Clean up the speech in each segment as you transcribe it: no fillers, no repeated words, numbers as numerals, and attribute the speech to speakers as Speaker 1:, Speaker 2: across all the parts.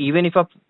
Speaker 1: even if a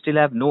Speaker 1: still have no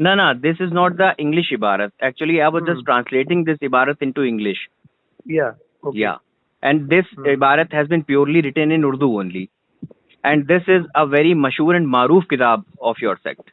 Speaker 1: No, this is not the English ibarat. Actually, I was just translating this ibarat into English.
Speaker 2: Yeah. Okay.
Speaker 1: Yeah. And this ibarat has been purely written in Urdu only. And this is a very mashhur and maroof kitab of your sect.